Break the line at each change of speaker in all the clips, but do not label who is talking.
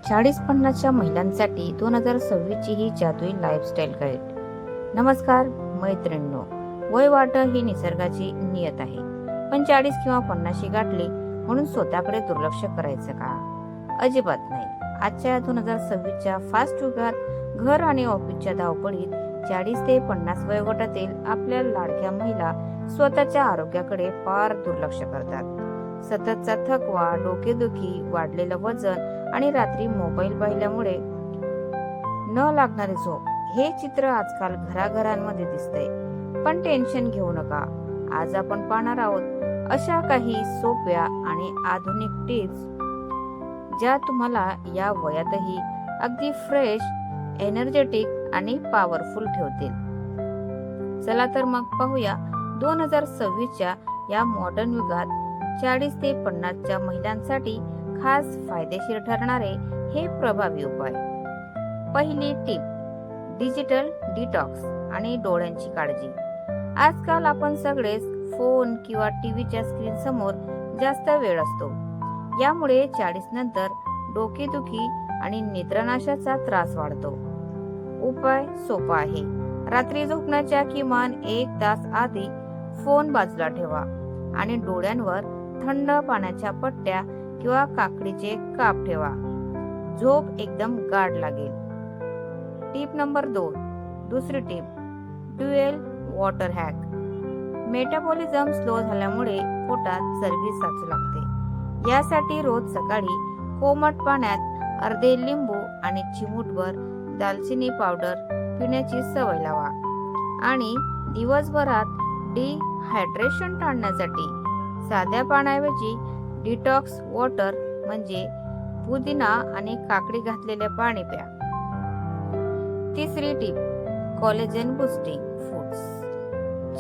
40-50च्या महिलांसाठी 2026 ची ही जादुई लाईफस्टाईल गाईड. नमस्कार मैत्रिणींनो, वय वाटं ही निसर्गाची नियत आहे, पण 40 किंवा 50 गाठली म्हणून स्वतःकडे दुर्लक्ष करायचं का? अजिबात नाही. आजच्या 2026च्या फास्ट युगात घर आणि ऑफिसच्या धावपळीत 40 ते 50 वयोगटातील आपल्या लाडक्या महिला स्वतःच्या आरोग्याकडे फार दुर्लक्ष करतात. सततचा थकवा, डोकेदुखी, वाढलेलं वजन आणि रात्री मोबाईल पाहिल्यामुळे न लागणारी झोप हे चित्र आजकाल घराघरांमध्ये दिसतंय. पण टेन्शन घेऊ नका. आज आपण पाहणार आहोत अशा काही सोप्या आणि आधुनिक टिप्स ज्या तुम्हाला या वयातही अगदी फ्रेश, एनर्जेटिक आणि पॉवरफुल ठेवतील. चला तर मग पाहूया 2026च्या या मॉडर्न युगात 40 ते 50च्या महिलांसाठी खास फायदेशीर ठरणारे हे प्रभावी उपाय. पहिली टिप, डिजिटल डिटॉक्स आणि डोळ्यांची काळजी. आजकाल आपण सगळेच फोन किंवा टीव्हीच्या स्क्रीन समोर जास्त वेळ असतो. यामुळे 40 नंतर डोकेदुखी आणि निद्रानाशाचा त्रास वाढतो. उपाय सोपा आहे. रात्री झोपण्याच्या किमान 1 तास आधी फोन बाजूला ठेवा आणि डोळ्यांवर थंड पाण्याच्या पट्ट्या किंवा काकडीचे काप ठेवा. झोप एकदम गाढ लागेल. टिप नंबर 2, दुसरी tip, dual water hack. Metabolism slow झाल्यामुळे पोटात चरबी साचू लागते. यासाठी रोज सकाळी कोमट पाण्यात अर्धे लिंबू आणि चिमूटभर दालचिनी पावडर पिण्याची सवय लावा. आणि दिवसभरात डिहायड्रेशन टाळण्यासाठी साध्या पाण्याऐवजी डिटॉक्स वॉटर म्हणजे पुदिना आणि काकडी घातलेले पाणी प्या. तिसरी टिप, कोलेजन बूस्टिंग फूड्स.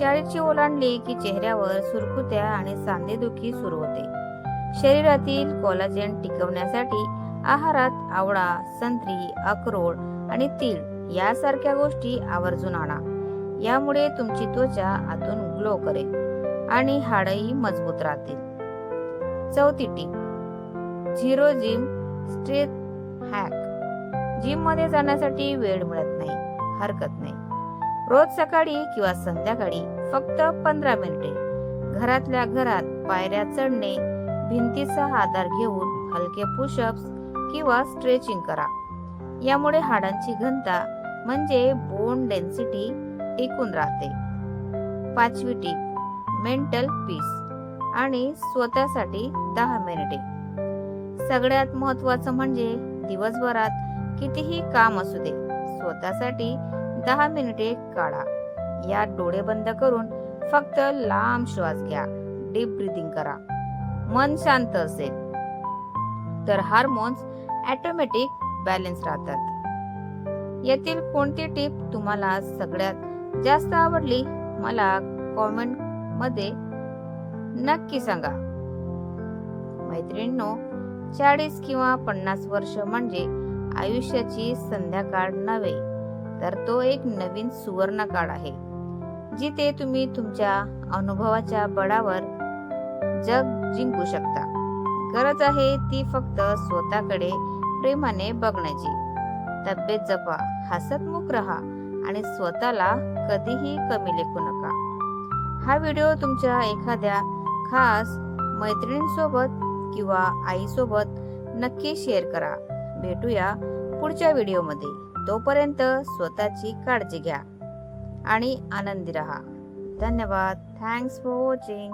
40ची ओलांडली की चेहऱ्यावर सुरकुत्या आणि सांधेदुखी सुरू होते. शरीरातील कोलाजेन टिकवण्यासाठी आहारात आवळा, संत्री, अक्रोड आणि तीळ यासारख्या गोष्टी आवर्जून आणा. यामुळे तुमची त्वचा आतून ग्लो करेल आणि हाडही मजबूत राहतील. चौथी tip, zero gym stretch hack. Gym मध्ये जाण्यासाठी वेळ मिळत नाही, हरकत नाही. रोज सकाळी किंवा संध्याकाळी फक्त 15 मिनिटे घरातल्या घरात पायऱ्या चढणे, भिंतीचा आधार घेऊन हलके पुशअप्स किंवा स्ट्रेचिंग करा. यामुळे हाडांची घनता म्हणजे बोन डेन्सिटी टिकून राहते. पाचवी टिप, मेंटल पीस आणि स्वतःसाठी 10 मिनिटे. सगळ्यात महत्त्वाचं म्हणजे दिवसभरात कितीही काम असू दे, स्वतःसाठी 10 मिनिटे काढा. यात डोळे बंद करून फक्त लांब श्वास घ्या, डीप ब्रीदिंग करा. मन शांत असेल तर हार्मोन्स ऑटोमॅटिक बॅलन्स राहतात. यातील कोणती टिप तुम्हाला सगळ्यात जास्त आवडली मला कॉमेंट मध्ये नक्की सांगा. मैत्रिणींनो, 40 किंवा 50 वर्ष म्हणजे आयुष्याची संध्याकाळ नव्हे, तर तो एक नवीन सुवर्ण काळ आहे, जिथे तुम्ही तुमच्या अनुभवाच्या बळावर जग जिंकू शकता. गरज आहे ती फक्त स्वतःकडे प्रेमाने बघण्याची. तब्येत जपा, हसतमुख रहा आणि स्वतःला कधीही कमी लेखू नका. हा व्हिडिओ तुमच्या एखाद्या खास मैत्रिणींसोबत किंवा आईसोबत नक्की शेअर करा. भेटूया पुढच्या व्हिडिओमध्ये. तोपर्यंत स्वतःची काळजी घ्या आणि आनंदी रहा. धन्यवाद. Thanks for watching.